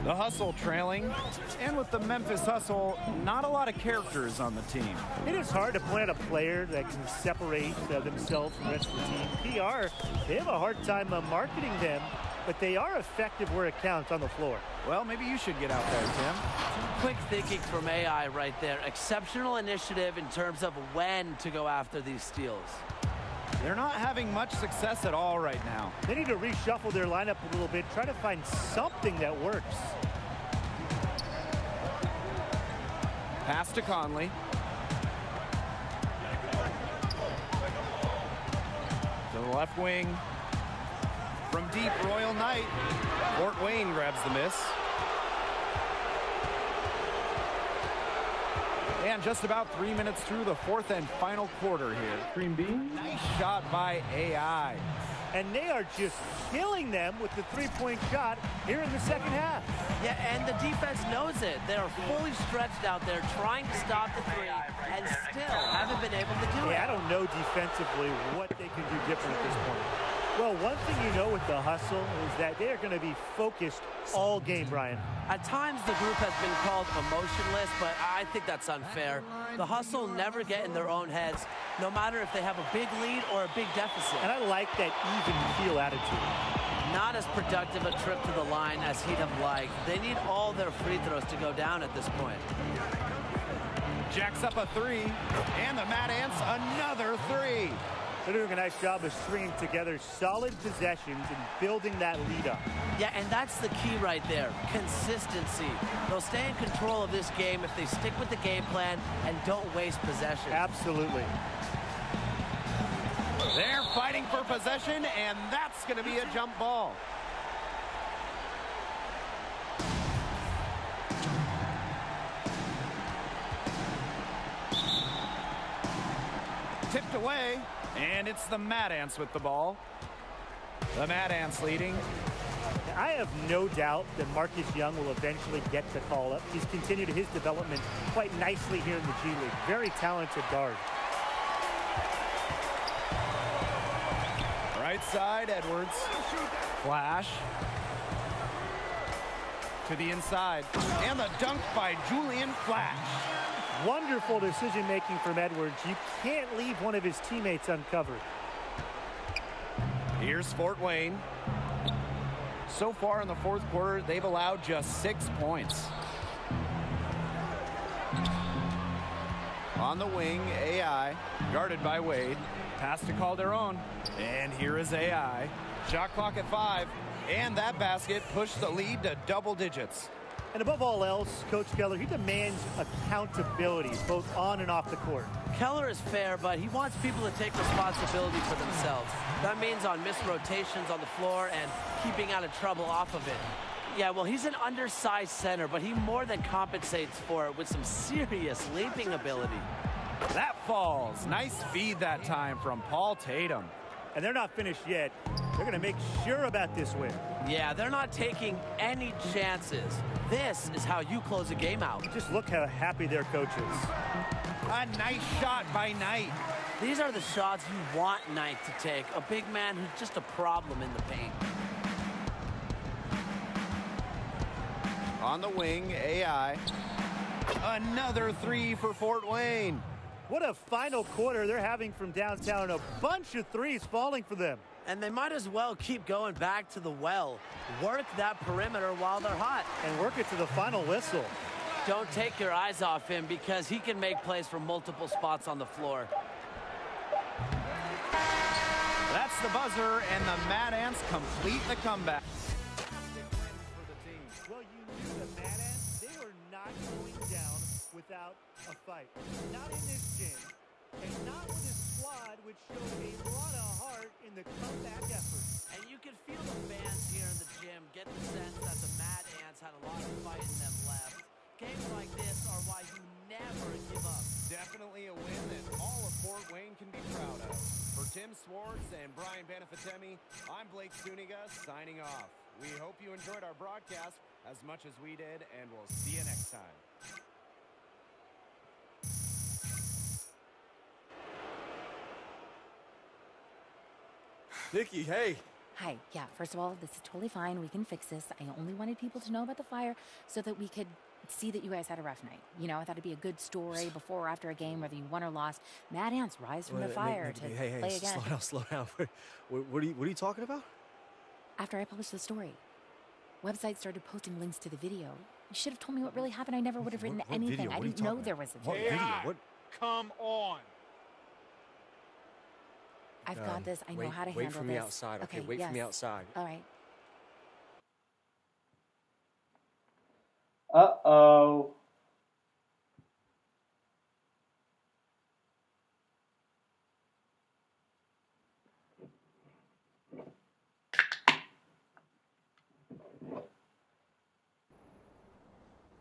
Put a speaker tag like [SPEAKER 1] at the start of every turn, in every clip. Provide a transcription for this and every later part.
[SPEAKER 1] The Hustle trailing, and with the Memphis Hustle, not a lot of characters on the team.
[SPEAKER 2] It is hard to point out a player that can separate themselves from the rest of the team. PR, they have a hard time marketing them, but they are effective where it counts on the floor.
[SPEAKER 1] Well, maybe you should get out there, Tim.
[SPEAKER 3] Quick thinking from AI right there. Exceptional initiative in terms of when to go after these steals.
[SPEAKER 1] They're not having much success at all right now.
[SPEAKER 2] They need to reshuffle their lineup a little bit, try to find something that works.
[SPEAKER 1] Pass to Conley. To the left wing. From deep, Royal Knight. Fort Wayne grabs the miss. And just about 3 minutes through the fourth and final quarter here. Cream Bean. Nice shot by AI.
[SPEAKER 2] And they are just killing them with the three-point shot here in the second half.
[SPEAKER 3] Yeah, and the defense knows it. They are fully stretched out there trying to stop the three and still haven't been able to do it.
[SPEAKER 2] I don't know defensively what they can do different at this point. Well, one thing you know with the Hustle is that they are going to be focused all game, Brian.
[SPEAKER 3] At times, the group has been called emotionless, but I think that's unfair. The Hustle never get in their own heads, no matter if they have a big lead or a big deficit.
[SPEAKER 2] And I like that even-keel attitude.
[SPEAKER 3] Not as productive a trip to the line as he'd have liked. They need all their free throws to go down at this point.
[SPEAKER 1] Jacks up a three, and the Mad Ants another three.
[SPEAKER 2] They're doing a nice job of stringing together solid possessions and building that lead up.
[SPEAKER 3] Yeah, and that's the key right there, consistency. They'll stay in control of this game if they stick with the game plan and don't waste possession.
[SPEAKER 2] Absolutely.
[SPEAKER 1] They're fighting for possession, and that's going to be a jump ball. Tipped away. And it's the Mad Ants with the ball. The Mad Ants leading.
[SPEAKER 2] I have no doubt that Marcus Young will eventually get the call up. He's continued his development quite nicely here in the G League. Very talented guard.
[SPEAKER 1] Right side, Edwards. Flash. To the inside. And the dunk by Julian Flash.
[SPEAKER 2] Wonderful decision-making from Edwards. You can't leave one of his teammates uncovered.
[SPEAKER 1] Here's Fort Wayne. So far in the fourth quarter, they've allowed just 6 points. On the wing, AI, guarded by Wade. Pass to Calderon. And here is AI. Shot clock at 5. And that basket pushed the lead to double digits.
[SPEAKER 2] And above all else, Coach Keller, he demands accountability, both on and off the court.
[SPEAKER 3] Keller is fair, but he wants people to take responsibility for themselves. That means on missed rotations on the floor and keeping out of trouble off of it. Yeah, well, he's an undersized center, but he more than compensates for it with some serious leaping ability.
[SPEAKER 1] That falls. Nice feed that time from Paul Tatum.
[SPEAKER 2] And they're not finished yet. They're going to make sure about this win.
[SPEAKER 3] Yeah, they're not taking any chances. This is how you close a game out.
[SPEAKER 2] Just look how happy their coach is.
[SPEAKER 1] A nice shot by Knight.
[SPEAKER 3] These are the shots you want Knight to take. A big man who's just a problem in the paint.
[SPEAKER 1] On the wing, AI. Another three for Fort Wayne.
[SPEAKER 2] What a final quarter they're having from downtown. A bunch of threes falling for them.
[SPEAKER 3] And they might as well keep going back to the well. Work that perimeter while they're hot.
[SPEAKER 2] And work it to the final whistle.
[SPEAKER 3] Don't take your eyes off him because he can make plays from multiple spots on the floor.
[SPEAKER 1] That's the buzzer, and the Mad Ants complete the comeback.
[SPEAKER 2] Well, you knew the Mad Ants, they were not going down without a fight. Not in this gym, and not with a squad which showed a lot of heart in the comeback effort.
[SPEAKER 3] And you can feel the fans here in the gym get the sense that the Mad Ants had a lot of fight in them left. Games like this are why you never give up.
[SPEAKER 1] Definitely a win that all of Fort Wayne can be proud of. For Tim Swartz and Brian Benefatemi, I'm Blake Zuniga signing off. We hope you enjoyed our broadcast as much as we did, and we'll see you next time.
[SPEAKER 4] Nicky, hey, Hi, yeah, first of all, this is totally fine. We can fix this. I only wanted people to know about the fire so that we could see that you guys had a rough night. You know, I thought it'd be a good story before or after a game, whether you won or lost. Mad ants rise from the fire to play again.
[SPEAKER 5] Slow down. What are you talking about?
[SPEAKER 4] After I published the story, websites started posting links to the video. You should have told me what really happened. I never would have written anything.
[SPEAKER 5] Video?
[SPEAKER 4] I didn't know there was a
[SPEAKER 5] What
[SPEAKER 4] video.
[SPEAKER 5] video? What?
[SPEAKER 6] Come on.
[SPEAKER 4] I've got this. I know how to handle this.
[SPEAKER 5] Wait for me outside, okay? Wait for me outside.
[SPEAKER 4] All right.
[SPEAKER 7] Uh-oh.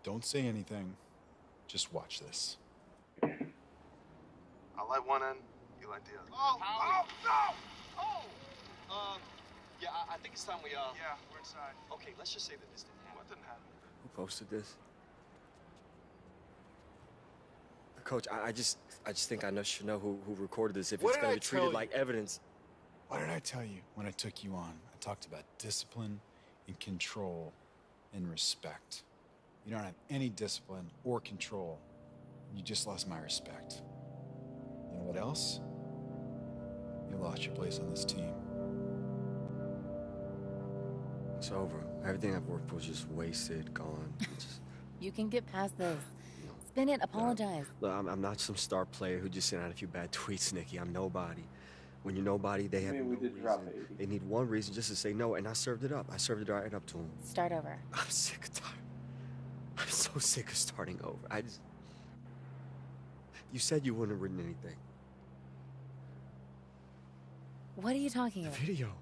[SPEAKER 6] Don't say anything. Just watch this.
[SPEAKER 8] I light one end, you light the other.
[SPEAKER 9] Oh, no! Oh! Yeah, I think it's time we,
[SPEAKER 8] Yeah, we're inside.
[SPEAKER 9] Okay, let's just say that this didn't happen.
[SPEAKER 8] What didn't happen?
[SPEAKER 5] Who posted this? Coach, I just think I should know who recorded this if
[SPEAKER 6] What
[SPEAKER 5] it's
[SPEAKER 6] did
[SPEAKER 5] going
[SPEAKER 6] I
[SPEAKER 5] to be treated
[SPEAKER 6] tell
[SPEAKER 5] like evidence.
[SPEAKER 6] What did I tell you when I took you on? I talked about discipline and control and respect. You don't have any discipline or control. You just lost my respect. You know what else? You lost your place on this team.
[SPEAKER 5] It's over. Everything I've worked for is just wasted, gone.
[SPEAKER 4] You can get past this. Spin it, apologize.
[SPEAKER 5] Look, I'm not some star player who just sent out a few bad tweets, Nikki. I'm nobody. When you're nobody, they have no
[SPEAKER 7] we did
[SPEAKER 5] reason.
[SPEAKER 7] drop 80.
[SPEAKER 5] They need one reason just to say no, and I served it up. I served it right up to them.
[SPEAKER 4] Start over.
[SPEAKER 5] I'm sick of tired. I'm so sick of starting over. You said you wouldn't have written anything.
[SPEAKER 4] What are you talking
[SPEAKER 5] The
[SPEAKER 4] about?
[SPEAKER 5] video.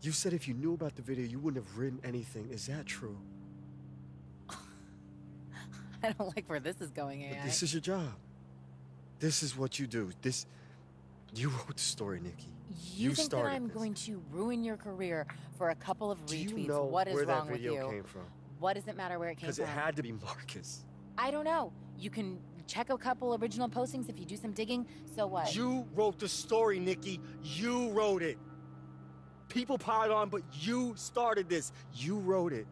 [SPEAKER 5] You said if you knew about the video, you wouldn't have written anything. Is that true?
[SPEAKER 4] I don't like where this is going, AI.
[SPEAKER 5] But this is your job. This is what you do. You wrote the story, Nikki.
[SPEAKER 4] You think that
[SPEAKER 5] started
[SPEAKER 4] I'm
[SPEAKER 5] this.
[SPEAKER 4] going to ruin your career for a couple of
[SPEAKER 5] Do
[SPEAKER 4] retweets?
[SPEAKER 5] you know
[SPEAKER 4] What is
[SPEAKER 5] where
[SPEAKER 4] wrong
[SPEAKER 5] that
[SPEAKER 4] with
[SPEAKER 5] video
[SPEAKER 4] you?
[SPEAKER 5] came from?
[SPEAKER 4] What does it matter where it came
[SPEAKER 5] Because
[SPEAKER 4] from?
[SPEAKER 5] it had to be Marcus.
[SPEAKER 4] I don't know. You can check a couple original postings if you do some digging. So what?
[SPEAKER 5] You wrote the story, Nikki. You wrote it. People piled on, but you started this. You wrote it.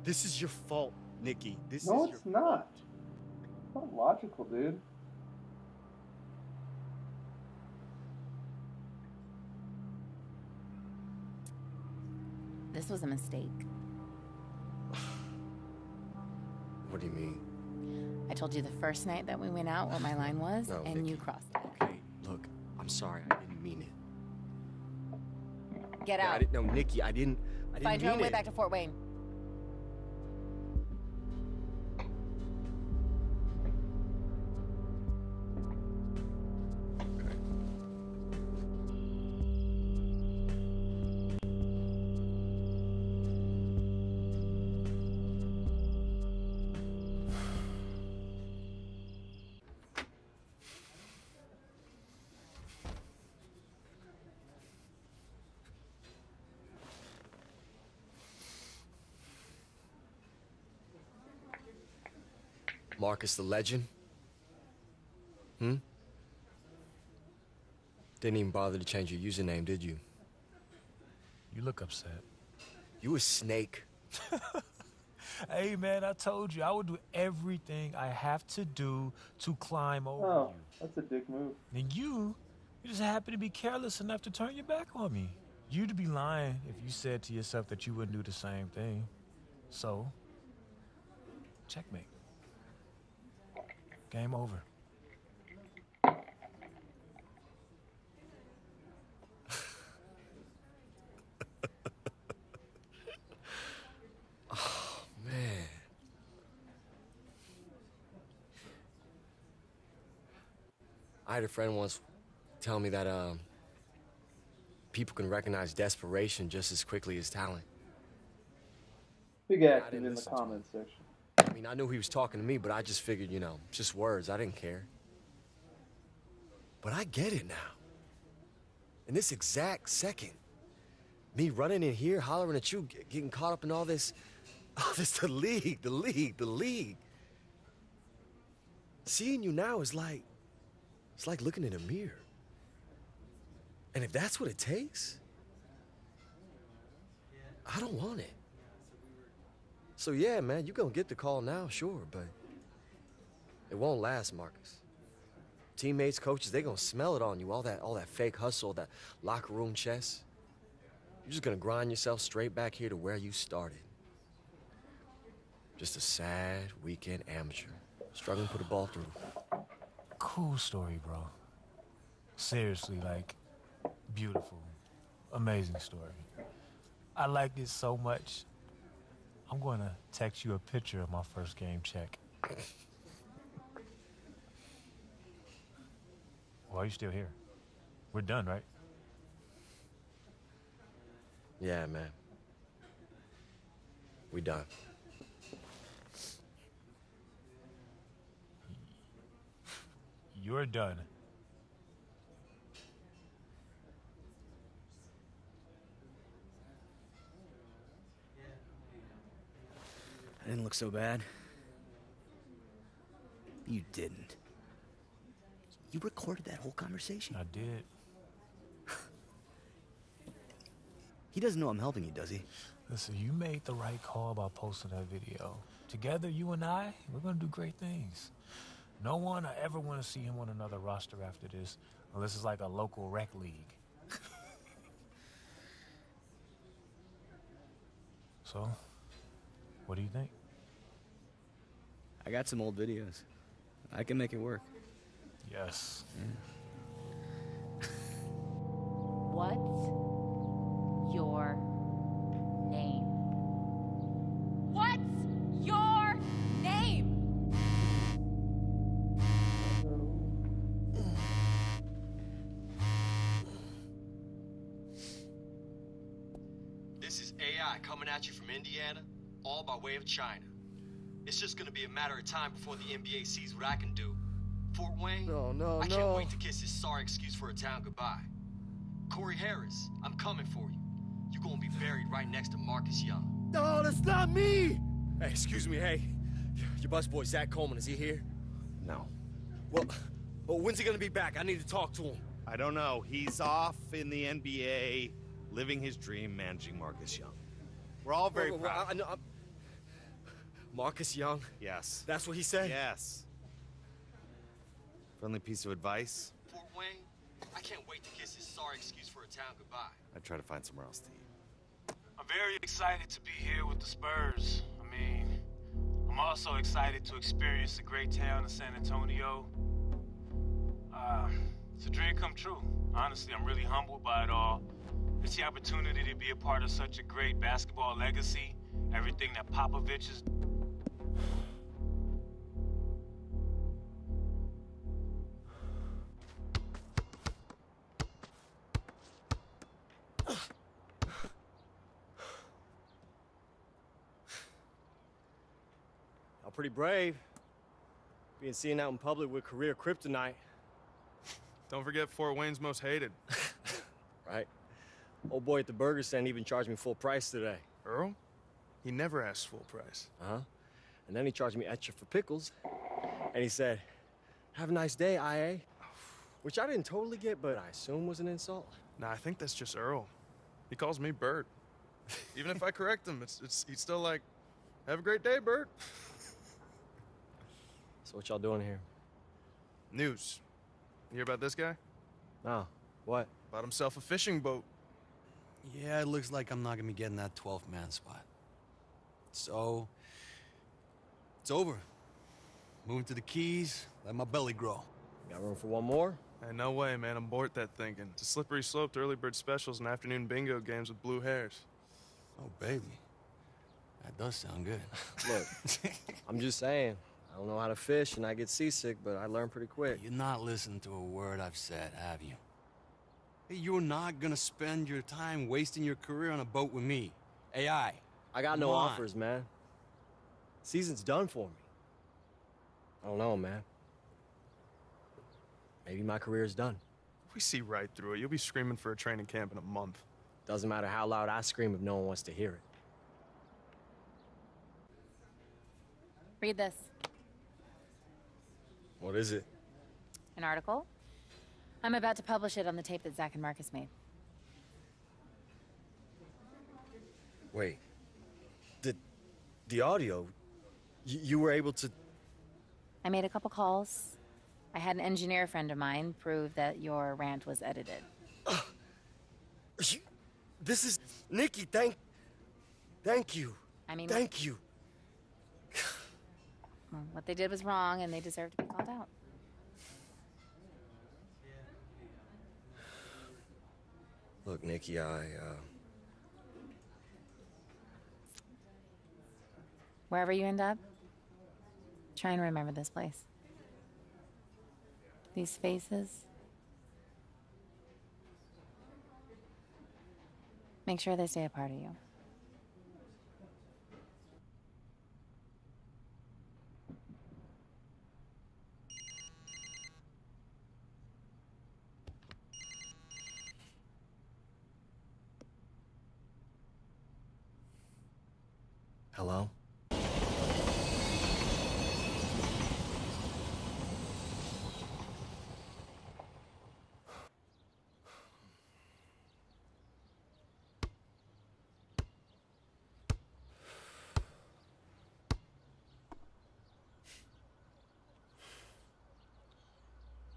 [SPEAKER 5] This is your fault, Nikki. This
[SPEAKER 7] No,
[SPEAKER 5] is
[SPEAKER 7] it's
[SPEAKER 5] your
[SPEAKER 7] not. It's not logical, dude.
[SPEAKER 4] This was a mistake.
[SPEAKER 5] What do you mean?
[SPEAKER 4] I told you the first night that we went out what my line was,
[SPEAKER 5] No,
[SPEAKER 4] and
[SPEAKER 5] Nikki.
[SPEAKER 4] you crossed it.
[SPEAKER 5] Okay, look, I'm sorry. I didn't mean it.
[SPEAKER 4] Get
[SPEAKER 5] I
[SPEAKER 4] out.
[SPEAKER 5] didn't, no, Nikki, I didn't
[SPEAKER 4] Find your
[SPEAKER 5] mean
[SPEAKER 4] own way
[SPEAKER 5] it.
[SPEAKER 4] back to Fort Wayne.
[SPEAKER 5] Okay. Marcus the Legend? Didn't even bother to change your username, did you?
[SPEAKER 10] You look upset.
[SPEAKER 5] You a snake.
[SPEAKER 10] Hey, man, I told you I would do everything I have to do to climb over
[SPEAKER 7] Oh,
[SPEAKER 10] you.
[SPEAKER 7] that's a dick move.
[SPEAKER 10] And you just happen to be careless enough to turn your back on me. You'd be lying if you said to yourself that you wouldn't do the same thing. So, checkmate. Game over.
[SPEAKER 5] Oh, man. I had a friend once tell me that people can recognize desperation just as quickly as talent.
[SPEAKER 7] Big
[SPEAKER 5] I
[SPEAKER 7] active
[SPEAKER 5] didn't
[SPEAKER 7] in the
[SPEAKER 5] listen to him.
[SPEAKER 7] comments section.
[SPEAKER 5] I mean, I knew he was talking to me, but I just figured, just words. I didn't care. But I get it now. In this exact second, me running in here, hollering at you, getting caught up in all this, the league. Seeing you now is like, it's like looking in a mirror. And if that's what it takes, I don't want it. So yeah, man, you gonna get the call now, sure, but it won't last, Marcus. Teammates, coaches, they gonna smell it on you, all that fake hustle, that locker room chess. You're just gonna grind yourself straight back here to where you started. Just a sad weekend amateur, struggling to put a ball through.
[SPEAKER 10] Cool story, bro. Seriously, like, beautiful. Amazing story. I like it so much. I'm gonna text you a picture of my first game check. Why are you still here? We're done, right?
[SPEAKER 5] Yeah, man. We done.
[SPEAKER 10] You're done.
[SPEAKER 11] I didn't look so bad. You didn't. You recorded that whole conversation?
[SPEAKER 10] I did.
[SPEAKER 11] He doesn't know I'm helping you, does he?
[SPEAKER 10] Listen, you made the right call by posting that video. Together, you and I, we're gonna do great things. No one I ever want to see him on another roster after this, unless it's like a local rec league. So, what do you think?
[SPEAKER 11] I got some old videos. I can make it work.
[SPEAKER 10] Yes.
[SPEAKER 4] What's your name? What's your name?
[SPEAKER 12] This is AI coming at you from Indiana, all by way of China. It's just gonna be a matter of time before the NBA sees what I can do. Fort Wayne, I can't wait to kiss his sorry excuse for a town goodbye. Corey Harris, I'm coming for you. You're gonna be buried right next to Marcus Young.
[SPEAKER 5] No, that's not me! Hey, excuse me, hey. Your busboy, Zach Coleman, is he here?
[SPEAKER 8] No.
[SPEAKER 5] Well, when's he gonna be back? I need to talk to him.
[SPEAKER 8] I don't know. He's off in the NBA, living his dream, managing Marcus Young. We're all very proud.
[SPEAKER 5] I know, Marcus Young?
[SPEAKER 8] Yes.
[SPEAKER 5] That's what he said?
[SPEAKER 8] Yes. Friendly piece of advice.
[SPEAKER 12] Fort Wayne, I can't wait to kiss his sorry excuse for a town goodbye.
[SPEAKER 8] I'd try to find somewhere else to eat.
[SPEAKER 10] I'm very excited to be here with the Spurs. I mean, I'm also excited to experience the great town of San Antonio. It's a dream come true. Honestly, I'm really humbled by it all. It's the opportunity to be a part of such a great basketball legacy. Everything that Popovich is.
[SPEAKER 5] I'm pretty brave. Being seen out in public with career kryptonite.
[SPEAKER 13] Don't forget Fort Wayne's most hated.
[SPEAKER 5] Right. Old boy at the burger stand even charged me full price today.
[SPEAKER 13] Earl? He never asks full price.
[SPEAKER 5] Uh-huh. And then he charged me extra for pickles. And he said, "Have a nice day, IA." Which I didn't totally get, but I assume was an insult.
[SPEAKER 13] Nah, I think that's just Earl. He calls me Bert. Even if I correct him, he's still like, "Have a great day, Bert."
[SPEAKER 5] So what y'all doing here?
[SPEAKER 13] News. You hear about this guy?
[SPEAKER 5] No. What?
[SPEAKER 13] Bought himself a fishing boat.
[SPEAKER 14] Yeah, it looks like I'm not gonna be getting that 12th-man spot. So, it's over. Moving to the Keys, let my belly grow.
[SPEAKER 5] Got room for one more?
[SPEAKER 13] Hey, no way, man. I'm bored that thinking. It's a slippery slope to early bird specials and afternoon bingo games with blue hairs.
[SPEAKER 14] Oh, baby. That does sound good.
[SPEAKER 5] Look, I'm just saying. I don't know how to fish and I get seasick, but I learn pretty quick.
[SPEAKER 14] You're not listening to a word I've said, have you? Hey, you're not gonna spend your time wasting your career on a boat with me. AI.
[SPEAKER 5] I got no offers, man. Season's done for me. I don't know, man. Maybe my career's done.
[SPEAKER 13] We see right through it. You'll be screaming for a training camp in a month.
[SPEAKER 5] Doesn't matter how loud I scream if no one wants to hear it.
[SPEAKER 4] Read this.
[SPEAKER 5] What is it?
[SPEAKER 4] An article. I'm about to publish it on the tape that Zach and Marcus made.
[SPEAKER 5] Wait. The audio? You were able to...
[SPEAKER 4] I made a couple calls. I had an engineer friend of mine prove that your rant was edited.
[SPEAKER 5] This is... Nikki, thank you.
[SPEAKER 4] I mean...
[SPEAKER 5] Thank you.
[SPEAKER 4] Well, what they did was wrong, and they deserve to be called out.
[SPEAKER 5] Look, Nikki,
[SPEAKER 4] Wherever you end up, try and remember this place. These faces. Make sure they stay a part of you.
[SPEAKER 5] Hello?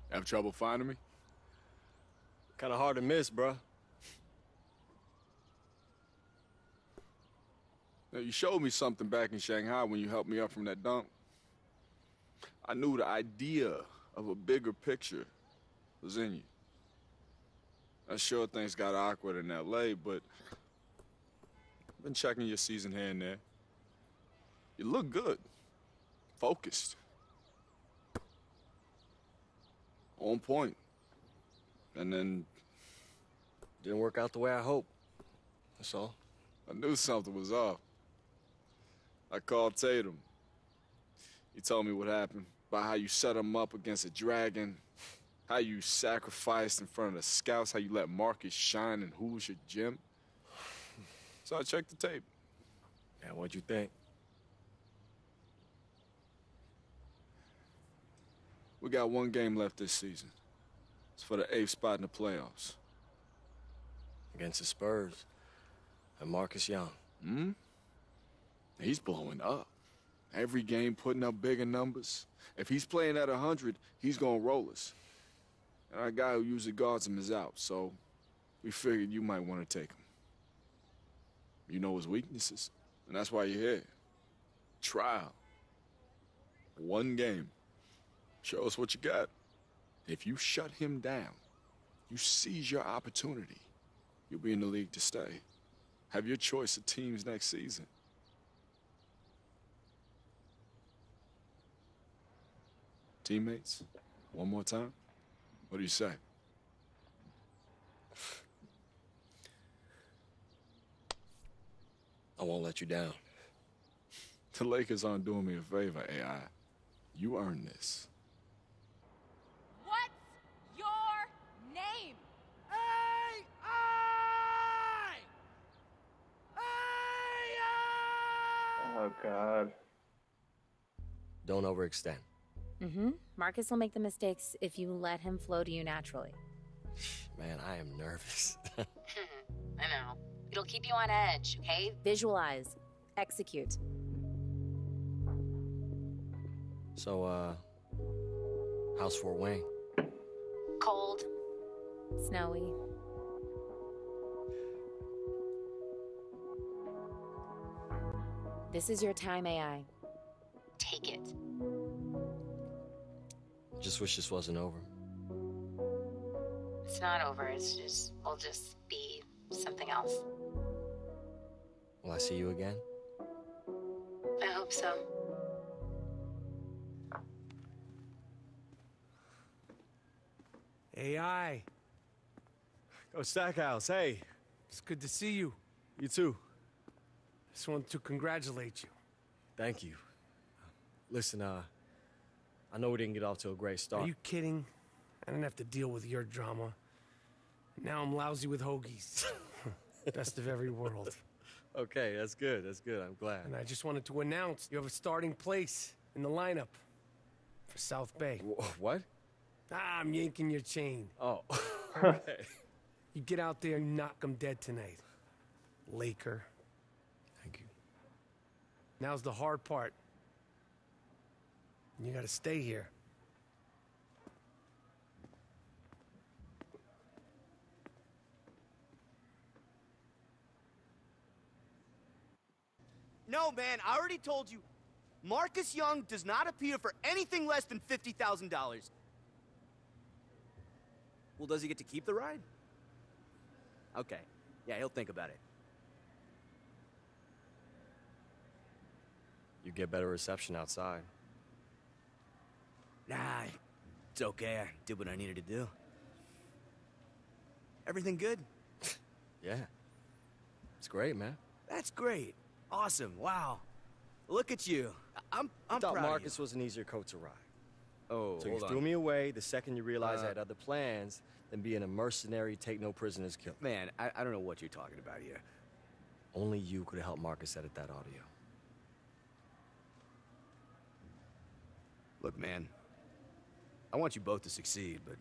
[SPEAKER 15] Have trouble finding me?
[SPEAKER 5] Kinda hard to miss, bruh.
[SPEAKER 15] Now, you showed me something back in Shanghai when you helped me up from that dump. I knew the idea of a bigger picture was in you. I'm sure things got awkward in LA, but I've been checking your season here and there. You look good. Focused. On point. And then...
[SPEAKER 5] Didn't work out the way I hoped. That's all.
[SPEAKER 15] I knew something was off. I called Tatum. He told me what happened, about how you set him up against a dragon, how you sacrificed in front of the scouts, how you let Marcus shine in Hoosier Gym. So I checked the tape.
[SPEAKER 5] Yeah, what'd you think?
[SPEAKER 15] We got one game left this season. It's for the 8th spot in the playoffs.
[SPEAKER 5] Against the Spurs and Marcus Young.
[SPEAKER 15] Hmm? He's blowing up. Every game putting up bigger numbers. If he's playing at 100, he's gonna roll us. And our guy who usually guards him is out, so we figured you might want to take him. You know his weaknesses, and that's why you're here. Trial. One game. Show us what you got. If you shut him down, you seize your opportunity, you'll be in the league to stay. Have your choice of teams next season. Teammates, one more time? What do you say?
[SPEAKER 5] I won't let you down.
[SPEAKER 15] The Lakers aren't doing me a favor, AI. You earned this.
[SPEAKER 16] What's your name?
[SPEAKER 7] Oh, God.
[SPEAKER 5] Don't overextend.
[SPEAKER 4] Marcus will make the mistakes if you let him flow to you naturally.
[SPEAKER 5] Man, I am nervous.
[SPEAKER 4] I know. It'll keep you on edge, okay? Visualize. Execute.
[SPEAKER 5] So, how's Fort Wayne?
[SPEAKER 4] Cold. Snowy. This is your time, AI. Take it.
[SPEAKER 5] Just wish this wasn't over.
[SPEAKER 4] It's not over. We'll just be something else.
[SPEAKER 5] Will I see you again?
[SPEAKER 4] I hope so.
[SPEAKER 17] AI.
[SPEAKER 5] Oh, Stackhouse, hey.
[SPEAKER 17] It's good to see you.
[SPEAKER 5] You too.
[SPEAKER 17] Just wanted to congratulate you.
[SPEAKER 5] Thank you. Listen, I know we didn't get off to a great start.
[SPEAKER 17] Are you kidding? I didn't have to deal with your drama. Now I'm lousy with hoagies. Best of every world.
[SPEAKER 5] Okay, that's good. That's good. I'm glad.
[SPEAKER 17] And I just wanted to announce you have a starting place in the lineup for South Bay.
[SPEAKER 5] What?
[SPEAKER 17] I'm yanking your chain.
[SPEAKER 5] Oh, okay.
[SPEAKER 17] You get out there and knock them dead tonight. Laker. Now's the hard part. You gotta stay here.
[SPEAKER 18] No, man, I already told you. Marcus Young does not appear for anything less than $50,000. Well, does he get to keep the ride? Okay. Yeah, he'll think about it.
[SPEAKER 5] You get better reception outside.
[SPEAKER 18] Nah, it's okay. I did what I needed to do. Everything good?
[SPEAKER 5] Yeah. It's great, man.
[SPEAKER 18] That's great. Awesome. Wow. Look at you. I'm
[SPEAKER 5] I thought
[SPEAKER 18] proud
[SPEAKER 5] Marcus
[SPEAKER 18] of you.
[SPEAKER 5] was an easier coat to ride.
[SPEAKER 18] Oh,
[SPEAKER 5] So you
[SPEAKER 18] hold
[SPEAKER 5] threw
[SPEAKER 18] on.
[SPEAKER 5] me away the second you realized I had other plans than being a mercenary, take no prisoners killer.
[SPEAKER 18] Man, I don't know what you're talking about here.
[SPEAKER 5] Only you could have helped Marcus edit that audio.
[SPEAKER 18] Look, man, I want you both to succeed, but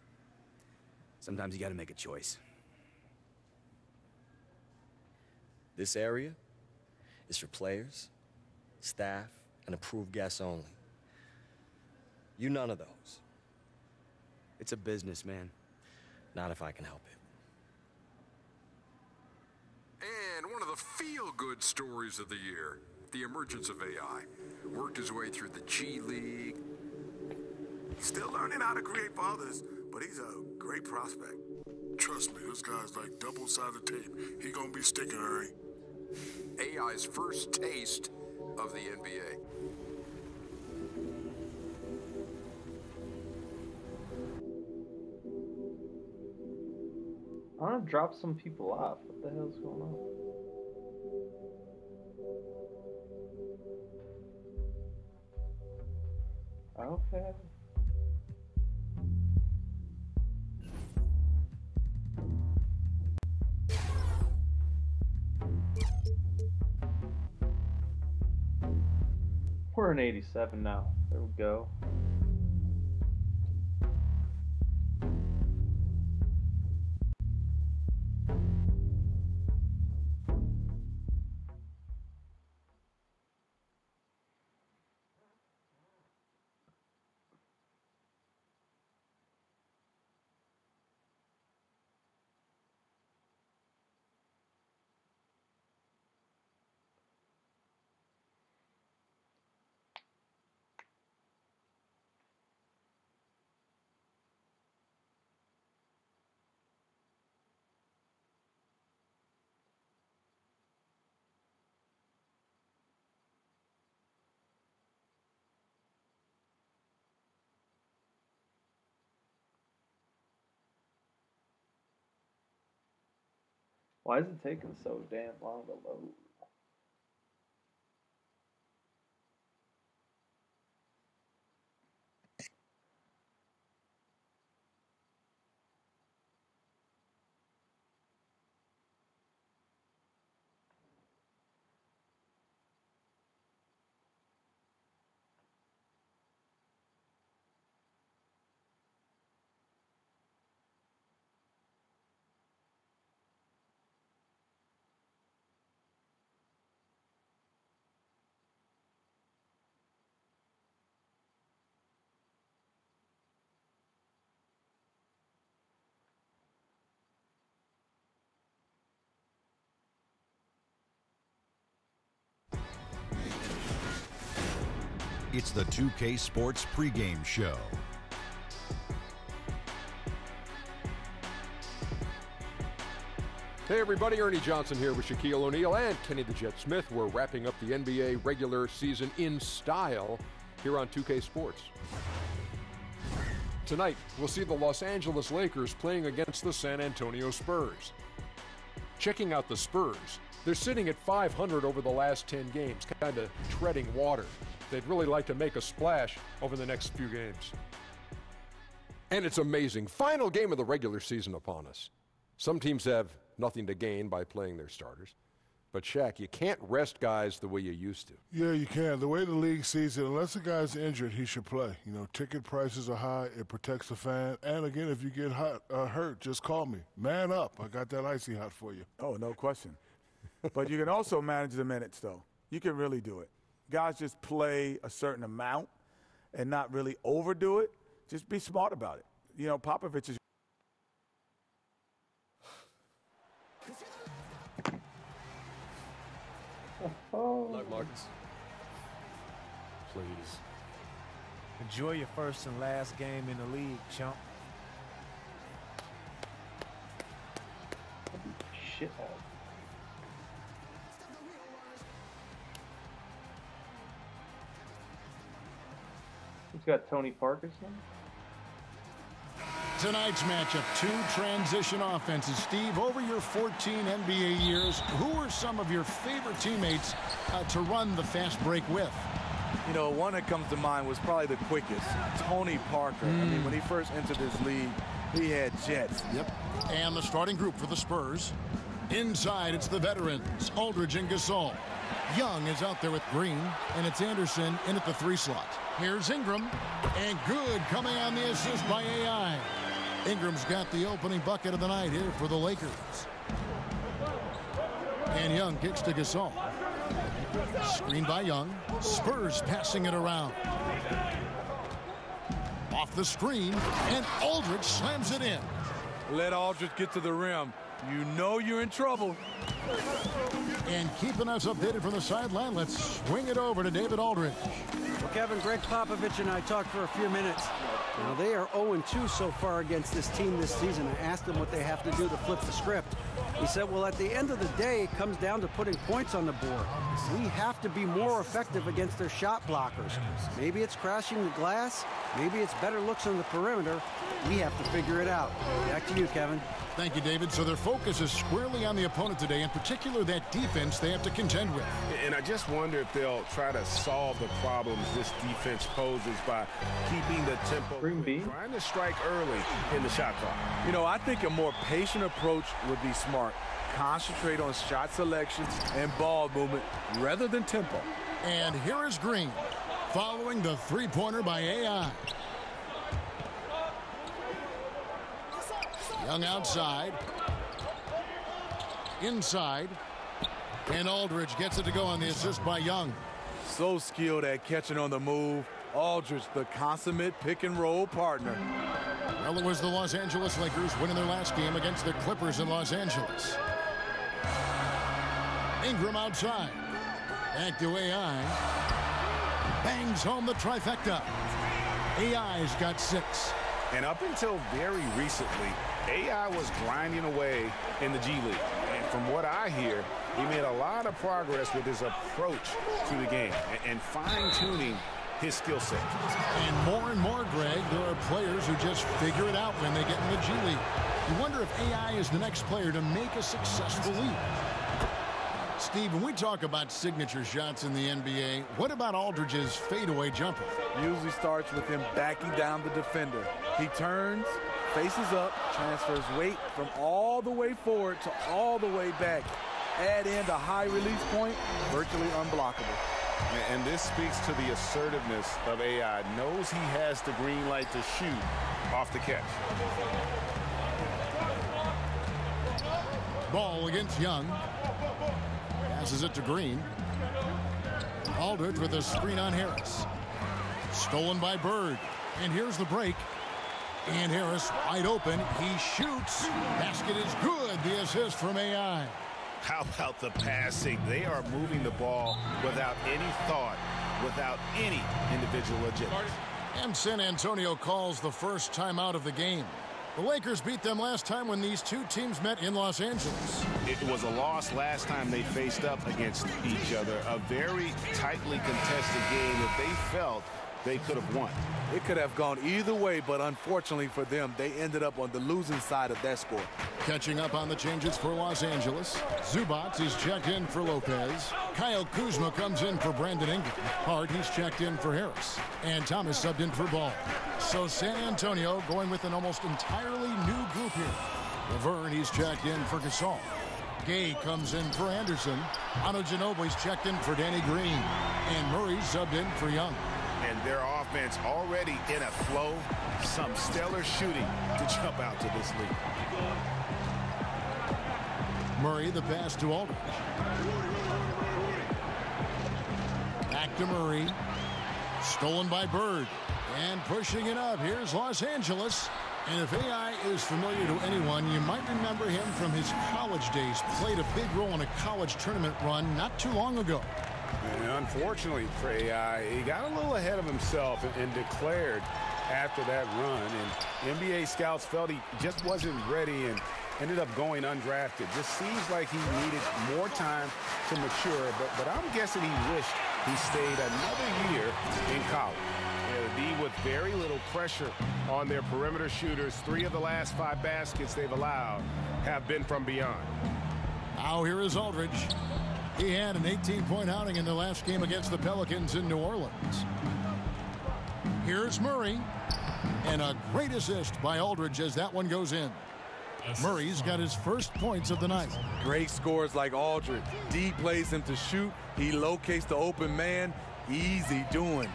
[SPEAKER 18] sometimes you gotta make a choice.
[SPEAKER 5] This area is for players, staff, and approved guests only. You none of those.
[SPEAKER 18] It's a business, man.
[SPEAKER 5] Not if I can help it.
[SPEAKER 19] And one of the feel-good stories of the year, the emergence of AI. Worked his way through the G League.
[SPEAKER 20] Still learning how to create for others, but he's a great prospect.
[SPEAKER 21] Trust me, this guy's like double-sided tape. He gonna be sticking, Harry.
[SPEAKER 19] AI's first taste of the NBA.
[SPEAKER 7] I want to drop some people off. What the hell's going on? Okay. We're in 87 now. There we go. Why is it taking so damn long to load?
[SPEAKER 22] It's the 2K Sports pregame show.
[SPEAKER 23] Hey everybody, Ernie Johnson here with Shaquille O'Neal and Kenny the Jet Smith. We're wrapping up the NBA regular season in style here on 2K Sports. Tonight, we'll see the Los Angeles Lakers playing against the San Antonio Spurs. Checking out the Spurs, they're sitting at 500 over the last 10 games, kind of treading water. They'd really like to make a splash over the next few games. And it's amazing. Final game of the regular season upon us. Some teams have nothing to gain by playing their starters. But Shaq, you can't rest guys the way you used to.
[SPEAKER 21] Yeah, you can. The way the league sees it, unless a guy's injured, he should play. You know, ticket prices are high. It protects the fan. And again, if you get hurt, just call me. Man up. I got that icy hot for you.
[SPEAKER 24] Oh, no question. But you can also manage the minutes, though. You can really do it.
[SPEAKER 1] guys just play a certain amount and not really overdo it. Just be smart about it. You know, Popovich is.
[SPEAKER 5] Luck, Marcus.
[SPEAKER 10] Please. Enjoy your first and last game in the league, chump.
[SPEAKER 7] Shit. Who's got Tony Parkinson?
[SPEAKER 2] Tonight's matchup, two transition offenses. Steve, over your 14 NBA years, who are some of your favorite teammates to run the fast break with?
[SPEAKER 1] You know, one that comes to mind was probably the quickest, Tony Parker. I mean, when he first entered this league, he had jets.
[SPEAKER 2] Yep. And the starting group for the Spurs. Inside, it's the veterans, Aldridge and Gasol. Young is out there with Green, and it's Anderson in at the 3 slot. Here's Ingram, and good coming on the assist by AI. Ingram's got the opening bucket of the night here for the Lakers. And Young kicks to Gasol. Screen by Young. Spurs passing it around. Off the screen, and Aldridge slams it in.
[SPEAKER 1] Let Aldridge get to the rim. You know you're in trouble.
[SPEAKER 2] And keeping us updated from the sideline, let's swing it over to David Aldridge.
[SPEAKER 3] Well, Kevin, Greg Popovich and I talked for a few minutes. Now, they are 0-2 so far against this team this season. I asked them what they have to do to flip the script. He said, well, at the end of the day, it comes down to putting points on the board. We have to be more effective against their shot blockers. Maybe it's crashing the glass. Maybe it's better looks on the perimeter. We have to figure it out. Back to you, Kevin.
[SPEAKER 2] Thank you, David. So their focus is squarely on the opponent today, in particular that defense they have to contend with.
[SPEAKER 24] And I just wonder if they'll try to solve the problems this defense poses by keeping the tempo, trying to strike early in the shot clock.
[SPEAKER 1] You know, I think a more patient approach would be smart. Concentrate on shot selections and ball movement rather than tempo.
[SPEAKER 2] And here is Green, following the three-pointer by AI. Young outside. Inside. And Aldridge gets it to go on the assist by Young.
[SPEAKER 1] So skilled at catching on the move. Aldridge, the consummate pick-and-roll partner.
[SPEAKER 2] Well, it was the Los Angeles Lakers winning their last game against the Clippers in Los Angeles. Ingram outside. Back to AI. Bangs home the trifecta. AI's got 6.
[SPEAKER 24] And up until very recently, AI was grinding away in the G League. And from what I hear, he made a lot of progress with his approach to the game and fine-tuning his skill set.
[SPEAKER 2] And more, Greg, there are players who just figure it out when they get in the G League. You wonder if AI is the next player to make a successful leap. Steve, when we talk about signature shots in the NBA, what about Aldridge's fadeaway jumper?
[SPEAKER 1] Usually starts with him backing down the defender. He turns, faces up, transfers weight from all the way forward to all the way back. Add in the high release point, virtually unblockable.
[SPEAKER 24] And this speaks to the assertiveness of AI. Knows he has the green light to shoot off the catch.
[SPEAKER 2] Ball against Young. Passes it to Green. Aldridge with a screen on Harris. Stolen by Bird. And here's the break. And Harris wide open. He shoots. Basket is good. The assist from AI.
[SPEAKER 24] How about the passing? They are moving the ball without any thought, without any individual agenda.
[SPEAKER 2] And San Antonio calls the first timeout of the game. The Lakers beat them last time when these two teams met in Los Angeles.
[SPEAKER 24] It was a loss last time they faced up against each other. A very tightly contested game that they felt they could have won.
[SPEAKER 1] It could have gone either way, but unfortunately for them, they ended up on the losing side of that score.
[SPEAKER 2] Catching up on the changes for Los Angeles. Zubats is checked in for Lopez. Kyle Kuzma comes in for Brandon Ingram. Hart, he's checked in for Harris. And Thomas subbed in for Ball. So San Antonio going with an almost entirely new group here. Laverne, he's checked in for Gasol. Gay comes in for Anderson. Ano Ginobili's checked in for Danny Green. And Murray subbed in for Young.
[SPEAKER 24] And their offense already in a flow. Some stellar shooting to jump out to this league.
[SPEAKER 2] Murray, the pass to Aldridge. Back Back to Murray. Stolen by Bird. And pushing it up. Here's Los Angeles. And if AI is familiar to anyone, you might remember him from his college days. Played a big role in a college tournament run not too long ago.
[SPEAKER 24] And unfortunately for AI, he got a little ahead of himself and declared after that run. And NBA scouts felt he just wasn't ready and ended up going undrafted. Just seems like he needed more time to mature, but I'm guessing he wished he stayed another year in college. The D with very little pressure on their perimeter shooters. 3 of the last 5 baskets they've allowed have been from beyond.
[SPEAKER 2] Now here is Aldridge. He had an 18-point outing in the last game against the Pelicans in New Orleans. Here's Murray. And a great assist by Aldridge as that one goes in. Murray's got his first points of the night.
[SPEAKER 1] Great scores like Aldridge. D plays him to shoot. He locates the open man. Easy doing.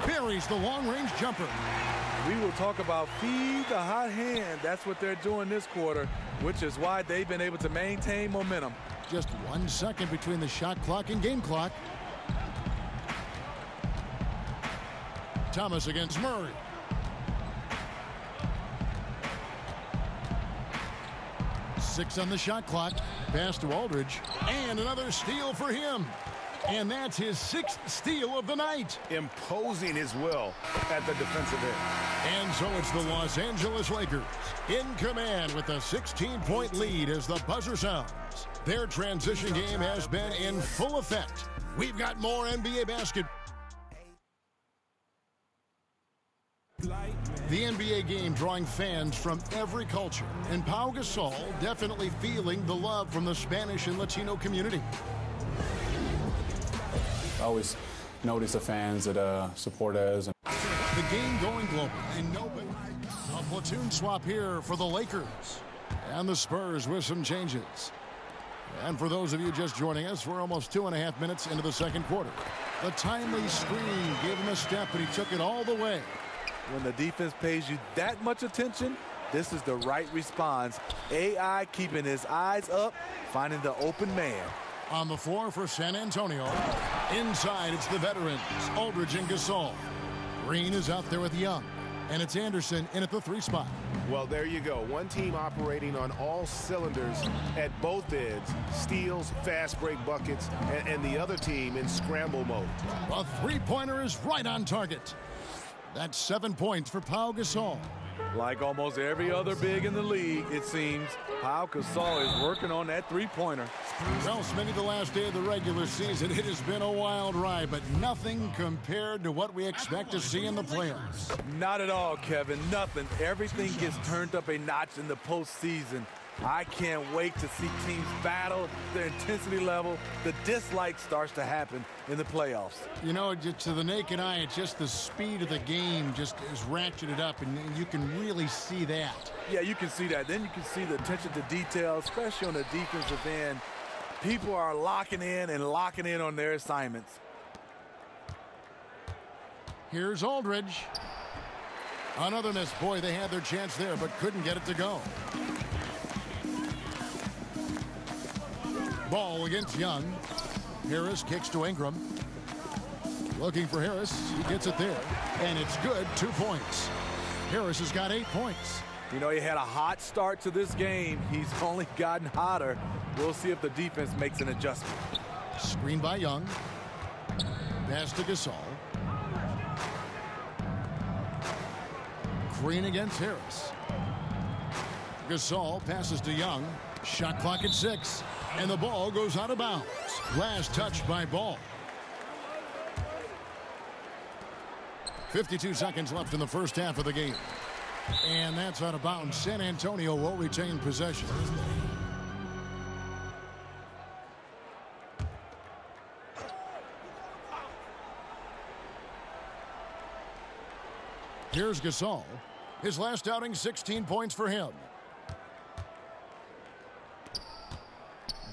[SPEAKER 2] Buries the long-range jumper.
[SPEAKER 1] We will talk about feed the hot hand. That's what they're doing this quarter, which is why they've been able to maintain momentum.
[SPEAKER 2] Just 1 second between the shot clock and game clock. Thomas against Murray. Six on the shot clock. Pass to Aldridge. And another steal for him. And that's his 6th steal of the night.
[SPEAKER 24] Imposing his will at the defensive end.
[SPEAKER 2] And so it's the Los Angeles Lakers in command with a 16-point lead as the buzzer sounds. Their transition game has been in full effect. We've got more NBA basketball. The NBA game drawing fans from every culture. And Pau Gasol definitely feeling the love from the Spanish and Latino community.
[SPEAKER 6] I always notice the fans that support us.
[SPEAKER 2] The game going global and nobody. A platoon swap here for the Lakers. And the Spurs with some changes. And for those of you just joining us, we're almost 2.5 minutes into the second quarter. The timely screen gave him a step, and he took it all the way.
[SPEAKER 1] When the defense pays you that much attention, this is the right response. AI keeping his eyes up, finding the open man.
[SPEAKER 2] On the floor for San Antonio. Inside, it's the veterans, Aldridge and Gasol. Green is out there with Young. And it's Anderson in at the 3 spot.
[SPEAKER 24] Well, there you go. One team operating on all cylinders at both ends. Steals, fast break buckets, and the other team in scramble mode.
[SPEAKER 2] A 3-pointer is right on target. That's 7 points for Pau Gasol.
[SPEAKER 1] Like almost every other big in the league, it seems, Pau Gasol is working on that 3-pointer.
[SPEAKER 2] Well, Smitty, the last day of the regular season, it has been a wild ride, but nothing compared to what we expect to see in the playoffs.
[SPEAKER 1] Not at all, Kevin. Nothing. Everything gets turned up a notch in the postseason. I can't wait to see teams battle, their intensity level. The dislike starts to happen in the playoffs.
[SPEAKER 2] You know, to the naked eye, it's just the speed of the game just is ratcheted up, and you can really see that.
[SPEAKER 1] Yeah, you can see that. Then you can see the attention to detail, especially on the defensive end. People are locking in on their assignments.
[SPEAKER 2] Here's Aldridge. Another miss. Boy, they had their chance there, but couldn't get it to go. Ball against Young. Harris kicks to Ingram. Looking for Harris. He gets it there. And it's good. 2 points. Harris has got 8 points.
[SPEAKER 1] You know, he had a hot start to this game. He's only gotten hotter. We'll see if the defense makes an adjustment.
[SPEAKER 2] Screen by Young. Pass to Gasol. Green against Harris. Gasol passes to Young. Shot clock at 6. And the ball goes out of bounds. Last touch by Ball. 52 seconds left in the first half of the game. And that's out of bounds. San Antonio will retain possession. Here's Gasol. His last outing, 16 points for him.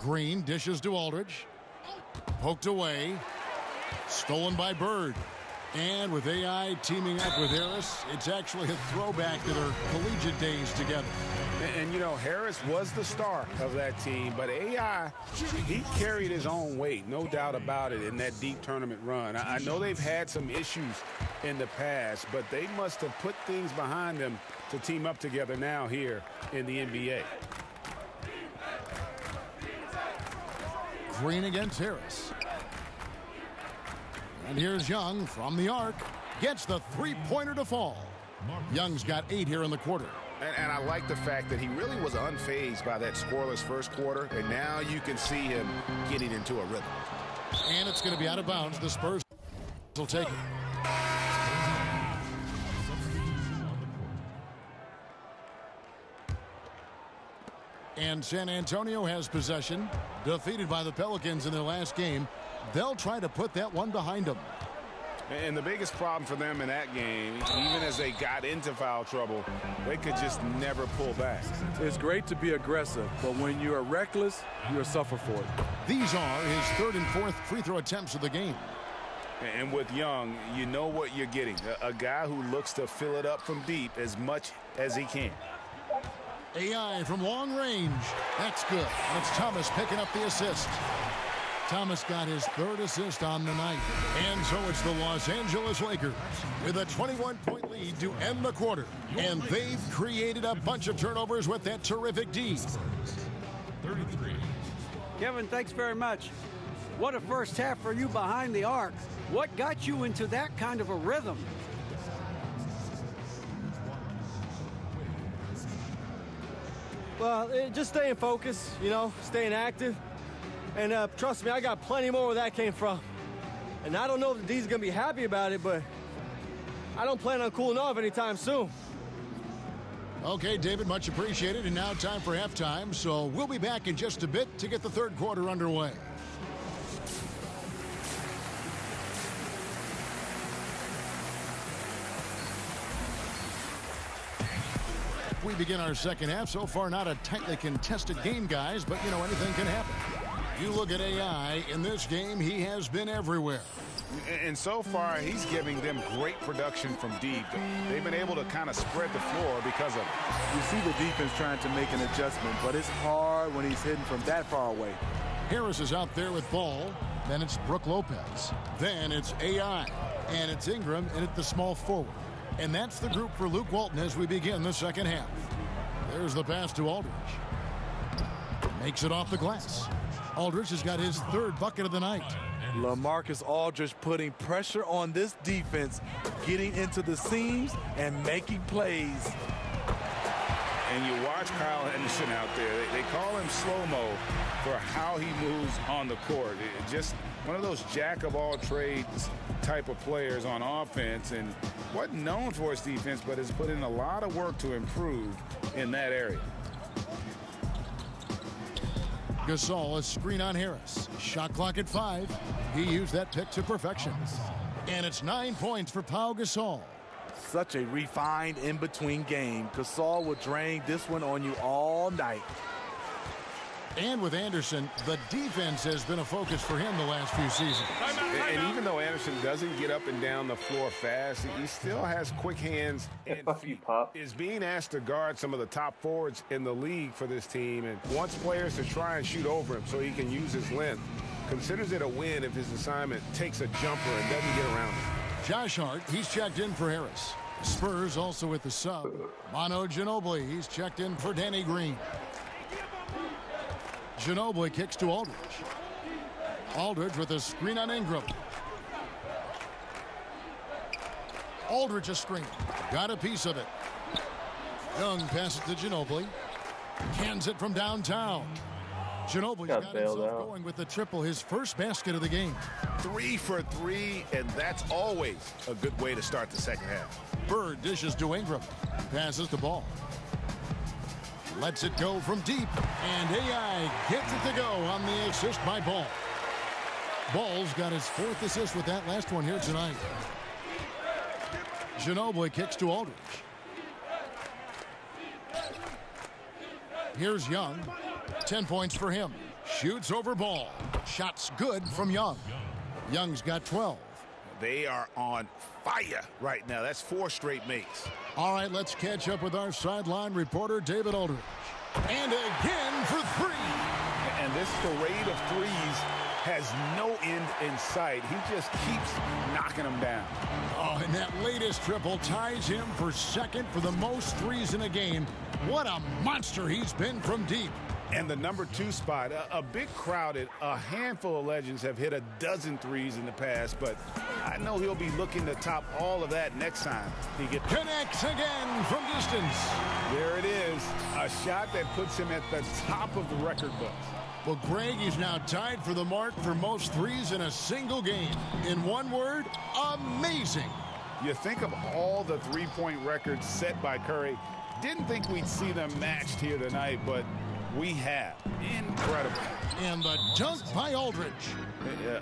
[SPEAKER 2] Green dishes to Aldridge. Poked away. Stolen by Bird. And with AI teaming up with Harris, it's actually a throwback to their collegiate days together.
[SPEAKER 24] And you know, Harris was the star of that team, but AI, he carried his own weight, no doubt about it, in that deep tournament run. I know they've had some issues in the past, but they must have put things behind them to team up together now here in the NBA.
[SPEAKER 2] Green against Harris. And here's Young from the arc. Gets the three-pointer to fall. Young's got 8 here in the quarter.
[SPEAKER 24] And I like the fact that he really was unfazed by that scoreless first quarter, and now you can see him getting into a rhythm.
[SPEAKER 2] And it's going to be out of bounds. The Spurs will take it. And San Antonio has possession. Defeated by the Pelicans in their last game. They'll try to put that one behind them.
[SPEAKER 24] And the biggest problem for them in that game, even as they got into foul trouble, they could just never pull back.
[SPEAKER 1] It's great to be aggressive, but when you are reckless, you'll suffer for it.
[SPEAKER 2] These are his 3rd and 4th free throw attempts of the game.
[SPEAKER 24] And with Young, you know what you're getting. A guy who looks to fill it up from deep as much as he can.
[SPEAKER 2] AI from long range. That's good. And it's Thomas picking up the assist. Thomas got his 3rd assist on the night. And so it's the Los Angeles Lakers with a 21-point lead to end the quarter. And they've created a bunch of turnovers with that terrific D.
[SPEAKER 3] 33. Kevin, thanks very much. What a first half for you behind the arc. What got you into that kind of a rhythm?
[SPEAKER 8] Well, just staying focused, you know, staying active. And trust me, I got plenty more where that came from. And I don't know if the D's going to be happy about it, but I don't plan on cooling off anytime soon.
[SPEAKER 2] Okay, David, much appreciated. And now time for halftime. So we'll be back in just a bit to get the 3rd quarter underway. We begin our second half. So far, not a tightly contested game, guys, but, you know, anything can happen. You look at AI, in this game, he has been everywhere.
[SPEAKER 24] And so far, he's giving them great production from deep. They've been able to kind of spread the floor because of it.
[SPEAKER 1] You see the defense trying to make an adjustment, but it's hard when he's hitting from that far away.
[SPEAKER 2] Harris is out there with ball. Then it's Brook Lopez. Then it's AI. And it's Ingram and at the small forward. And that's the group for Luke Walton as we begin the second half. There's the pass to Aldridge. Makes it off the glass. Aldridge has got his 3rd bucket of the night.
[SPEAKER 1] LaMarcus Aldridge putting pressure on this defense, getting into the seams and making plays.
[SPEAKER 24] And you watch Kyle Henderson out there. They call him slow-mo for how he moves on the court. Just one of those jack-of-all-trades type of players on offense, and wasn't known for his defense, but has put in a lot of work to improve in that area.
[SPEAKER 2] Gasol, a screen on Harris. Shot clock at 5. He used that pick to perfection. And it's 9 points for Pau Gasol.
[SPEAKER 1] Such a refined in-between game. Gasol will drain this one on you all night.
[SPEAKER 2] And with Anderson, the defense has been a focus for him the last few seasons.
[SPEAKER 24] And even though Anderson doesn't get up and down the floor fast, he still has quick hands and feet. Is being asked to guard some of the top forwards in the league for this team and wants players to try and shoot over him so he can use his length. Considers it a win if his assignment takes a jumper and doesn't get around him.
[SPEAKER 2] Josh Hart, he's checked in for Harris. Spurs also with the sub. Manu Ginobili, he's checked in for Danny Green. Ginobili kicks to Aldridge. Aldridge with a screen on Ingram. Aldridge a screen. Got a piece of it. Young passes to Ginobili. Cans it from downtown. Ginobili's got himself going with the triple, his first basket of the game.
[SPEAKER 24] 3 for 3, and that's always a good way to start the second half.
[SPEAKER 2] Bird dishes to Ingram. Passes the ball. Lets it go from deep. And AI gets it to go on the assist by Ball. Ball's got his 4th assist with that last one here tonight. Ginobili kicks to Aldridge. Here's Young. 10 points for him. Shoots over Ball. Shots good from Young. Young's got 12.
[SPEAKER 24] They are on fire right now. That's 4 straight makes.
[SPEAKER 2] All right, let's catch up with our sideline reporter, David Aldridge. And again for 3.
[SPEAKER 24] And this parade of threes has no end in sight. He just keeps knocking them down.
[SPEAKER 2] Oh, and that latest triple ties him for second for the most threes in a game. What a monster he's been from deep.
[SPEAKER 24] And the number 2 spot, a bit crowded. A handful of legends have hit a dozen threes in the past, but I know he'll be looking to top all of that next time he gets.
[SPEAKER 2] Connects again from distance.
[SPEAKER 24] There it is, a shot that puts him at the top of the record books.
[SPEAKER 2] Well, Greg, he's now tied for the mark for most threes in a single game. In one word, amazing.
[SPEAKER 24] You think of all the three-point records set by Curry. Didn't think we'd see them matched here tonight, but we have. Incredible.
[SPEAKER 2] And the dunk by Aldridge.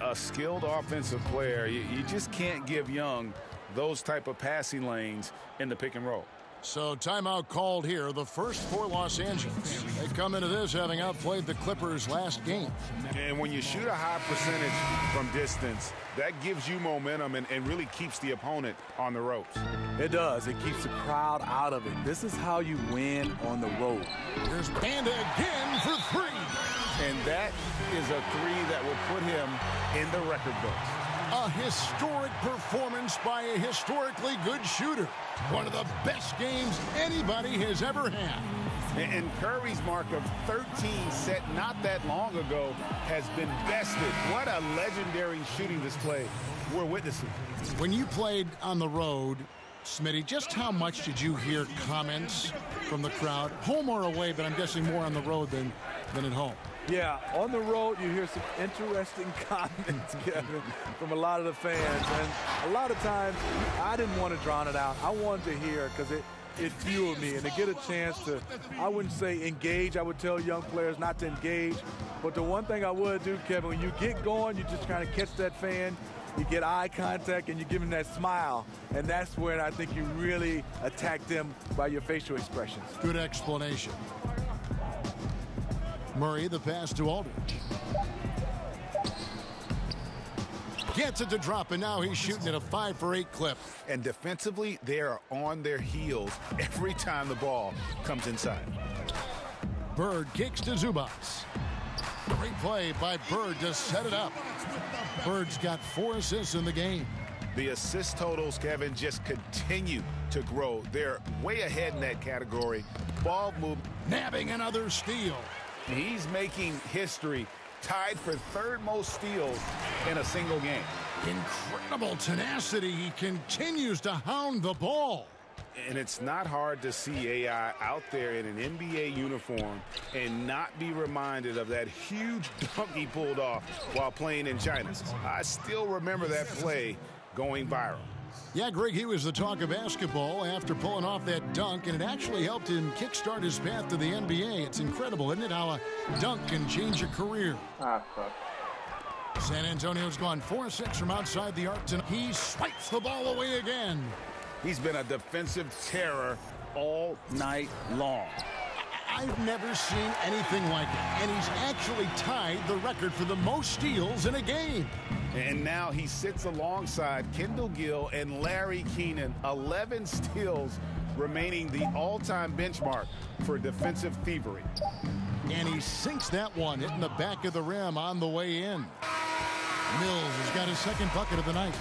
[SPEAKER 24] A skilled offensive player. You just can't give Young those type of passing lanes in the pick and roll.
[SPEAKER 2] So timeout called here, the first for Los Angeles. They come into this having outplayed the Clippers last game.
[SPEAKER 24] And when you shoot a high percentage from distance, that gives you momentum and really keeps the opponent on the ropes.
[SPEAKER 1] It does. It keeps the crowd out of it. This is how you win on the road.
[SPEAKER 2] Here's Banda again for 3.
[SPEAKER 24] And that is a 3 that will put him in the record books.
[SPEAKER 2] A historic performance by a historically good shooter. One of the best games anybody has ever had.
[SPEAKER 24] And Curry's mark of 13 set not that long ago has been bested. What a legendary shooting display we're witnessing.
[SPEAKER 2] When you played on the road, Smitty, just how much did you hear comments from the crowd? Home or away, but I'm guessing more on the road than at home.
[SPEAKER 1] Yeah, on the road, you hear some interesting comments, Kevin, from a lot of the fans. And a lot of times, I didn't want to drown it out. I wanted to hear because it fueled me. And to get a chance to, I wouldn't say engage. I would tell young players not to engage. But the one thing I would do, Kevin, when you get going, you just kind of catch that fan. You get eye contact, and you give them that smile. And that's when I think you really attack them by your facial expressions.
[SPEAKER 2] Good explanation. Murray, the pass to Aldridge. Gets it to drop, and now he's shooting at a 5 for 8 clip.
[SPEAKER 24] And defensively, they are on their heels every time the ball comes inside.
[SPEAKER 2] Bird kicks to Zubac. Great play by Bird to set it up. Bird's got 4 assists in the game.
[SPEAKER 24] The assist totals, Kevin, just continue to grow. They're way ahead in that category. Ball move.
[SPEAKER 2] Nabbing another steal.
[SPEAKER 24] He's making history, tied for 3rd most steals in a single game.
[SPEAKER 2] Incredible tenacity. He continues to hound the ball.
[SPEAKER 24] And it's not hard to see AI out there in an NBA uniform and not be reminded of that huge dunk he pulled off while playing in China. I still remember that play going viral.
[SPEAKER 2] Yeah, Greg, he was the talk of basketball after pulling off that dunk, and it actually helped him kickstart his path to the NBA. It's incredible, isn't it, how a dunk can change your career?
[SPEAKER 7] Fuck.
[SPEAKER 2] San Antonio's gone 4-6 from outside the arc tonight. He swipes the ball away again.
[SPEAKER 24] He's been a defensive terror all night long.
[SPEAKER 2] I've never seen anything like it, and he's actually tied the record for the most steals in a game.
[SPEAKER 24] And now he sits alongside Kendall Gill and Larry Keenan, 11 steals, remaining the all-time benchmark for defensive thievery.
[SPEAKER 2] And he sinks that one, hitting the back of the rim on the way in. Mills has got his 2nd bucket of the night.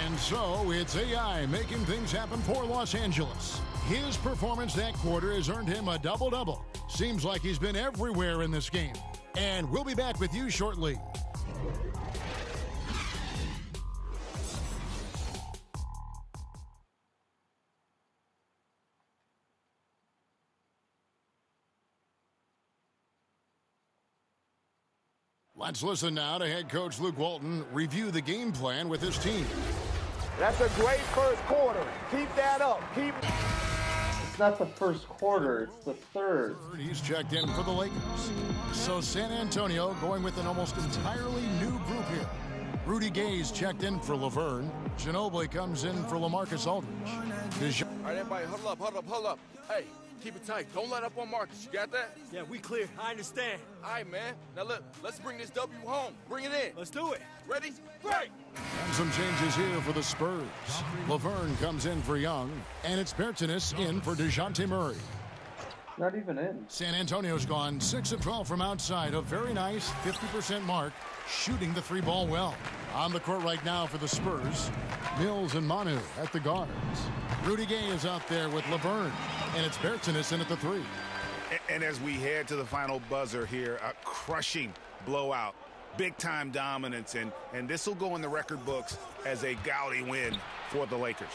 [SPEAKER 2] And so it's AI making things happen for Los Angeles. His performance that quarter has earned him a double-double. Seems like he's been everywhere in this game. And we'll be back with you shortly. Let's listen now to head coach Luke Walton review the game plan with his team.
[SPEAKER 9] That's a great first quarter. Keep that up.
[SPEAKER 7] It's not the first quarter, it's the 3rd.
[SPEAKER 2] He's checked in for the Lakers. So San Antonio going with an almost entirely new group here. Rudy Gay's checked in for Laverne. Ginobili comes in for LaMarcus Aldridge.
[SPEAKER 11] All right, everybody, huddle up. Hey,
[SPEAKER 15] Keep it tight. Don't let up on Marcus. You got that?
[SPEAKER 8] Yeah, we clear. I understand.
[SPEAKER 15] All right, man. Now, look, let's bring this W home. Bring it in.
[SPEAKER 8] Let's do it.
[SPEAKER 15] Ready? Break!
[SPEAKER 2] And some changes here for the Spurs. Laverne comes in for Young, and it's Bertanis in for DeJounte Murray.
[SPEAKER 7] Not even in.
[SPEAKER 2] San Antonio's gone 6 of 12 from outside, a very nice 50% mark, shooting the three ball well. On the court right now for the Spurs, Mills and Manu at the guards. Rudy Gay is out there with Laverne, and it's Bertanis in at the three.
[SPEAKER 24] And as we head to the final buzzer here, a crushing blowout, big-time dominance, and this will go in the record books as a gaudy win for the Lakers.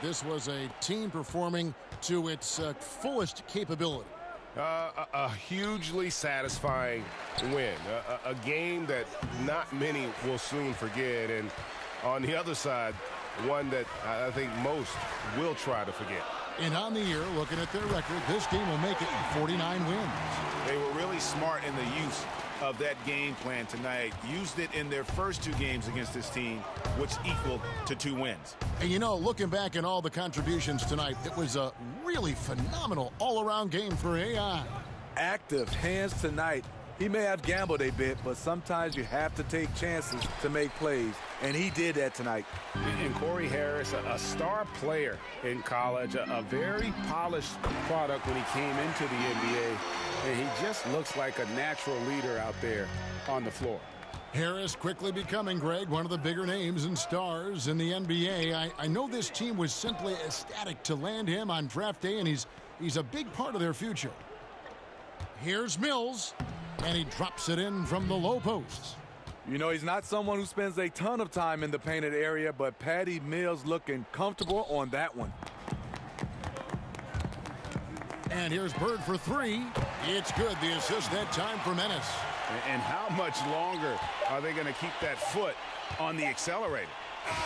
[SPEAKER 2] This was a team performing to its fullest capability.
[SPEAKER 24] A hugely satisfying win, a game that not many will soon forget, and on the other side, one that I think most will try to forget.
[SPEAKER 2] And on the year, looking at their record, this team will make it 49 wins.
[SPEAKER 24] They were really smart in the use of that game plan tonight. Used it in their first 2 games against this team, which equaled to 2 wins.
[SPEAKER 2] And you know, looking back at all the contributions tonight, it was a really phenomenal all-around game for AI.
[SPEAKER 1] Active hands tonight. He may have gambled a bit, but sometimes you have to take chances to make plays, and he did that tonight.
[SPEAKER 23] And Corey Harris, a star player in college, a very polished product when he came into the NBA, and he just looks like a natural leader out there on the floor.
[SPEAKER 2] Harris quickly becoming, Greg, one of the bigger names and stars in the NBA. I know this team was simply ecstatic to land him on draft day, and he's a big part of their future. Here's Mills, and he drops it in from the low post.
[SPEAKER 1] You know, he's not someone who spends a ton of time in the painted area, but Patty Mills looking comfortable on that one.
[SPEAKER 2] And here's Bird for 3. It's good. The assist that time for Menace.
[SPEAKER 24] And how much longer are they going to keep that foot on the accelerator?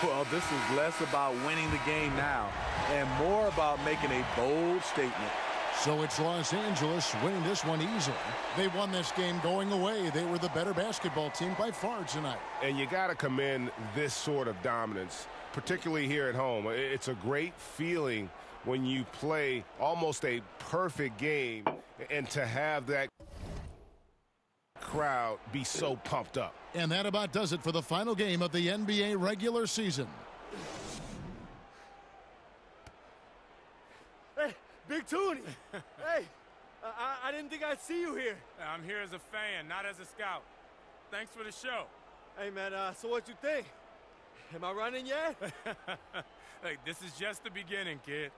[SPEAKER 1] Well, this is less about winning the game now and more about making a bold statement.
[SPEAKER 2] So it's Los Angeles winning this one easily. They won this game going away. They were the better basketball team by far tonight.
[SPEAKER 24] And you got to commend this sort of dominance, particularly here at home. It's a great feeling when you play almost a perfect game and to have that crowd be so pumped up.
[SPEAKER 2] And that about does it for the final game of the NBA regular season.
[SPEAKER 8] Hey, Big Toonie. Hey, I didn't think I'd see you here.
[SPEAKER 10] I'm here as a fan, not as a scout. Thanks for the show.
[SPEAKER 8] Hey, man, so what you think? Am I running yet?
[SPEAKER 10] Hey, this is just the beginning, kid.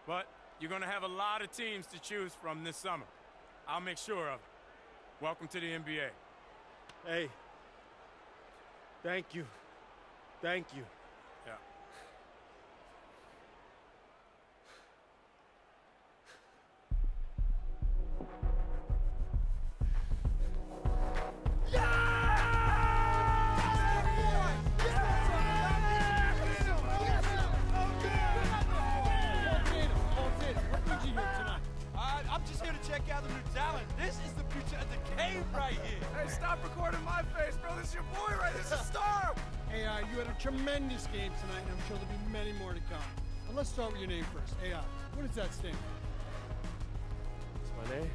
[SPEAKER 10] But you're going to have a lot of teams to choose from this summer. I'll make sure of it. Welcome to the NBA.
[SPEAKER 8] Hey, thank you. Thank you.
[SPEAKER 10] Yeah.
[SPEAKER 18] I'm just here to check out the new talent. This is the future of the game right here.
[SPEAKER 10] Hey, stop recording my face, bro. This is your boy, right? This is a star.
[SPEAKER 11] AI, you had a tremendous game tonight, and I'm sure there'll be many more to come. But let's start with your name first. AI, what does that stand for?
[SPEAKER 8] What's my name?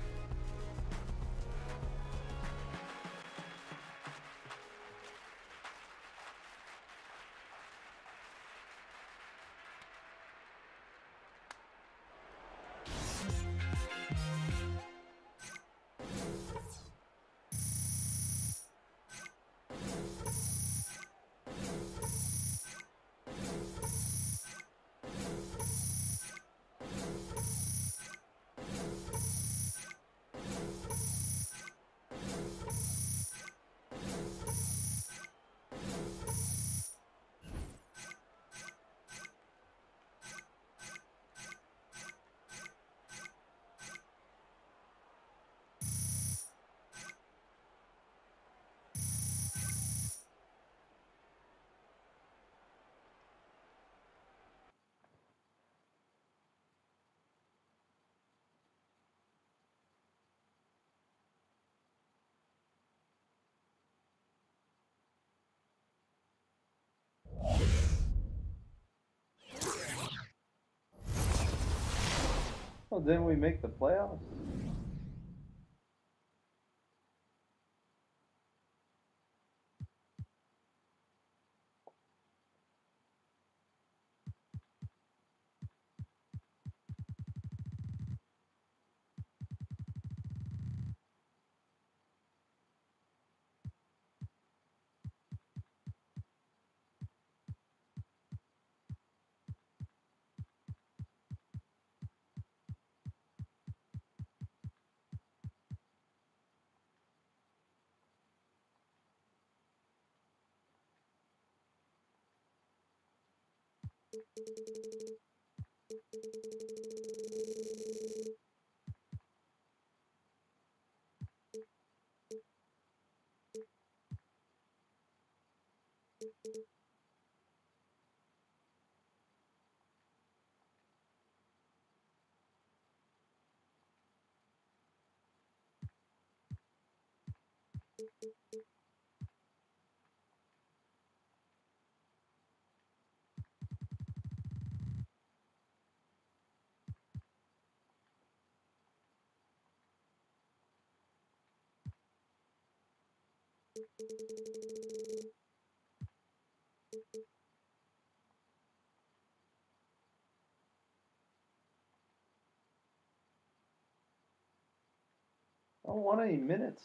[SPEAKER 7] Well, didn't we make the playoffs? I don't want any minutes.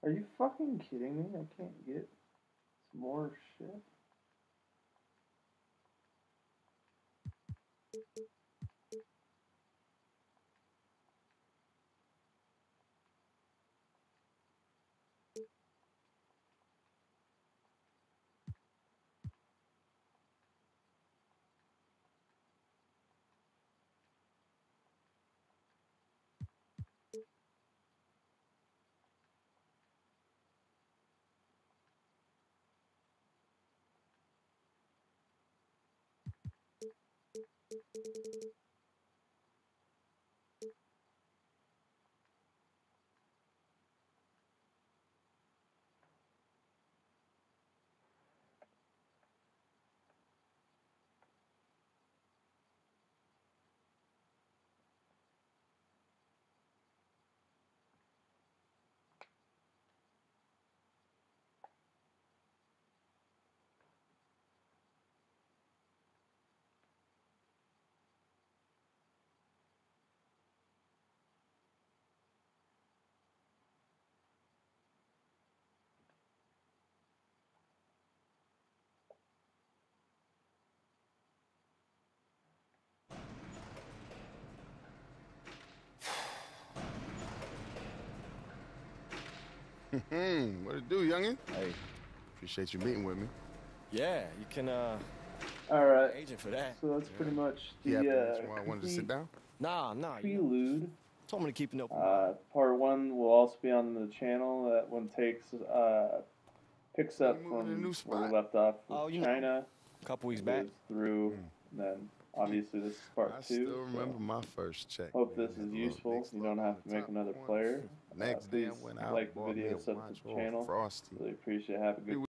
[SPEAKER 7] Are you fucking kidding me? I can't get some more shit.
[SPEAKER 12] What it do, youngin'? Hey, appreciate you meeting with me.
[SPEAKER 13] Yeah, you can,
[SPEAKER 7] All right.
[SPEAKER 13] agent for that.
[SPEAKER 7] So that's pretty much
[SPEAKER 12] Yeah,
[SPEAKER 7] the
[SPEAKER 12] that's why I wanted to sit down.
[SPEAKER 13] Nah.
[SPEAKER 7] Prelude.
[SPEAKER 13] Told me to keep an open
[SPEAKER 7] Part 1 will also be on the channel. That one picks up from where we left off with China.
[SPEAKER 13] A couple weeks back.
[SPEAKER 7] Through, then obviously this is part 2.
[SPEAKER 12] I still remember my first check.
[SPEAKER 7] Hope this is useful. You don't have to make another player.
[SPEAKER 12] Next day I
[SPEAKER 7] Please
[SPEAKER 12] went out,
[SPEAKER 7] like the
[SPEAKER 12] bought me
[SPEAKER 7] video,
[SPEAKER 12] a
[SPEAKER 7] sub
[SPEAKER 12] bunch
[SPEAKER 7] to the
[SPEAKER 12] of
[SPEAKER 7] channel.
[SPEAKER 12] Frosty.
[SPEAKER 7] Really appreciate it. Have a good